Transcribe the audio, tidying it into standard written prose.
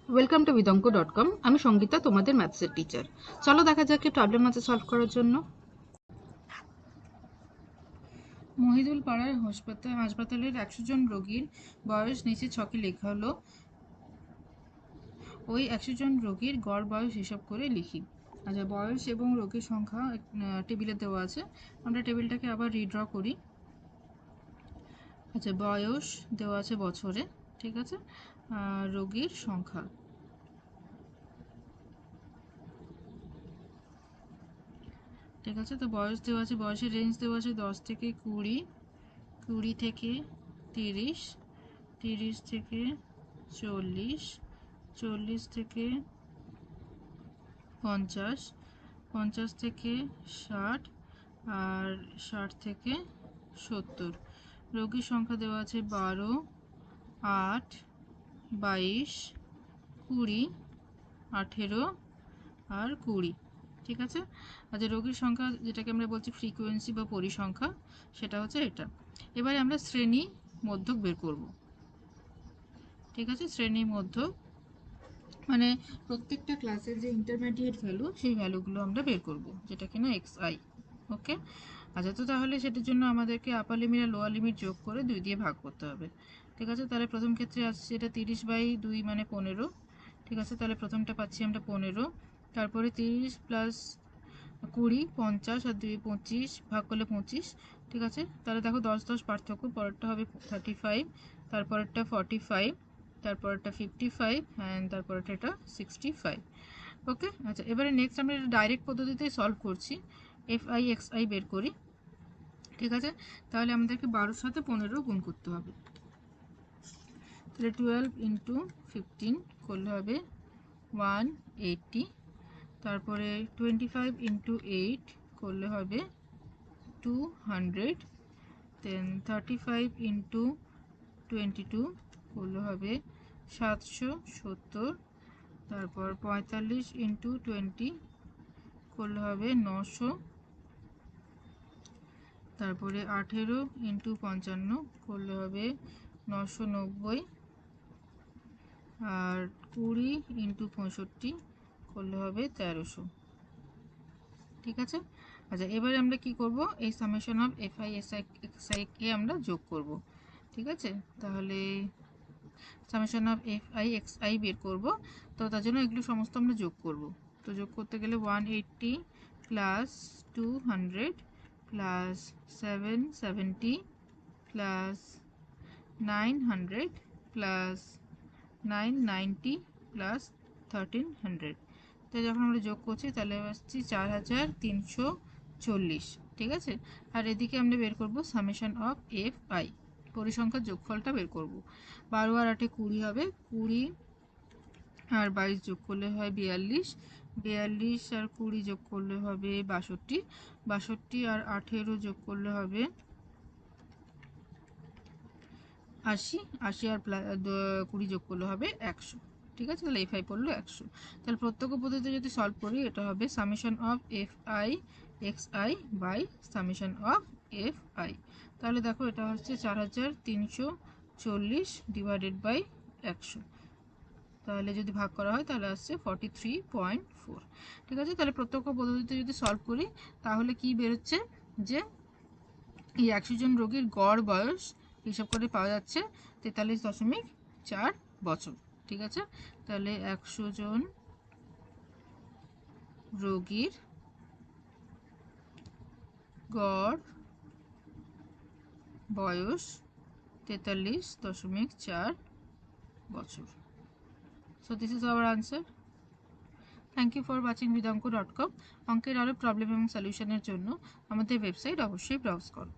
Welcome to বিদঙ্ক.com। আমি সঙ্গীতা, তোমাদের ম্যাথসের teacher. চলো দেখা যাক কি প্রবলেম আছে সলভ করার জন্য। মহিদুল পাড়ার হাসপাতালের 100 জন রোগীর বয়স নিচে ছকে লেখা হলো। ওই 100 জন রোগীর গড় বয়স হিসাব করে লিখি। আচ্ছা, বয়স এবং রোগীর সংখ্যা টেবিলে দেওয়া আছে। আমরা টেবিলটাকে আবার রিড্র করি। আচ্ছা, বয়স দেওয়া আছে বছরে, ঠিক আছে। রোগীর সংখ্যা, ঠিক আছে। তো বয়স দেওয়া আছে, বয়সের রেঞ্জ দেওয়া আছে 10 থেকে 20, 20 থেকে 30, 30 থেকে 40, 40 থেকে 50, 50 থেকে 60, আর 60 থেকে 70। রোগীর সংখ্যা দেওয়া আছে 12, 8, 22, 20, 18 আর 20, ঠিক আছে। আচ্ছা, রোগীর সংখ্যা যেটাকে আমরা বলছি ফ্রিকোয়েন্সি বা পরিসংখ্যা, সেটা হচ্ছে এটা। এবারে আমরা শ্রেণী মধ্যক বের করব, ঠিক আছে। শ্রেণী মধ্যক মানে প্রত্যেকটা ক্লাসের যে ইন্টারমিডিয়েট ভ্যালু, সেই ভ্যালুগুলো আমরা বের করব, যেটা কিনা xi। ওকে। আচ্ছা, তো তাহলে সেটার জন্য আমাদেরকে আপার লিমিট আর লোয়ার লিমিট যোগ করে 2 দিয়ে ভাগ করতে হবে, ঠিক আছে। তাহলে প্রথম ক্ষেত্রে আসছে এটা 30/2 মানে 15, ঠিক আছে। তাহলে প্রথমটা পাচ্ছি আমরা 15। তারপরে 30 প্লাস 20 50, আর 2 25, ভাগ করলে 25, ঠিক আছে। তাহলে দেখো 10 10 পার্থক্য, পরেরটা হবে 35, তারপরেরটা 45, তারপরেরটা 55, অ্যান্ড তারপরেরটা এটা 65। ওকে। আচ্ছা, এবারে নেক্সট আমরা ডাইরেক্ট পদ্ধতিতে সলভ করছি। fi xi বের করি, ঠিক আছে। তাহলে আমাদেরকে 12-র সাথে 15 গুণ করতে হবে। তাহলে 12 ইন্টু 15 করলে হবে 180। তারপরে 25 ইন্টু 8 করলে হবে 200। দেন 35 ইন্টু 22 করলে হবে 770। তারপর 45 ইন্টু 20 করলে হবে 900। তারপরে 18 ইন্টু 55 করলে হবে 990। আর 20 ইন্টু 65 করলে হবে 1300, ঠিক আছে। আচ্ছা, এবারে আমরা কি করব, এই সামেশন অফ fi xi কে আমরা যোগ করব, ঠিক আছে। তাহলে সামেশন অফ fi xi বের করব, তো তার জন্য এগুলো সমস্ত আমরা যোগ করব। তো যোগ করতে গেলে 180 plus 200 plus 770 plus 900 plus 990 plus 1300। তো যখন আমরা যোগ করছি তাহলে আসছি 4340, ঠিক আছে। আর এদিকে আমরা বের করব সামেশন অফ fi, পরিসংখ্যার যোগফলটা বের করব। 12 আর 8 20 হবে, 20 আর 22 যোগ করলে হয় 42, 42 আর 20 যোগ করলে হবে 62, 62 আর 18 যোগ করলে হবে 80, 80 আর 20 যোগ করলে হবে 100, ঠিক আছে। তাহলে fi পড়লো 100। তাহলে প্রত্যক্ষ পদ্ধতিতে যদি সলভ করি, এটা হবে summation of fi xi by summation of fi। তাহলে দেখো এটা হচ্ছে 4340 ডিভাইডেড বাই 100। তাহলে যদি ভাগ করা হয় তাহলে আসছে 43.4, ঠিক আছে। তাহলে প্রত্যক্ষ পদ্ধতিতে যদি সলভ করি তাহলে কি বেরোচ্ছে, যে এই 100 জন রোগীর গড় বয়স হিসাব করে পাওয়া যাচ্ছে 43.4 বছর, ঠিক আছে। তাহলে 100 জন রোগীর গড় বয়স 43.4 বছর। So this is our answer. Thank you for watching বিদঙ্ক.com। অঙ্কের আরও প্রবলেম এবং সলিউশনের জন্য আমাদের ওয়েবসাইট অবশ্যই ব্রাউজ করো।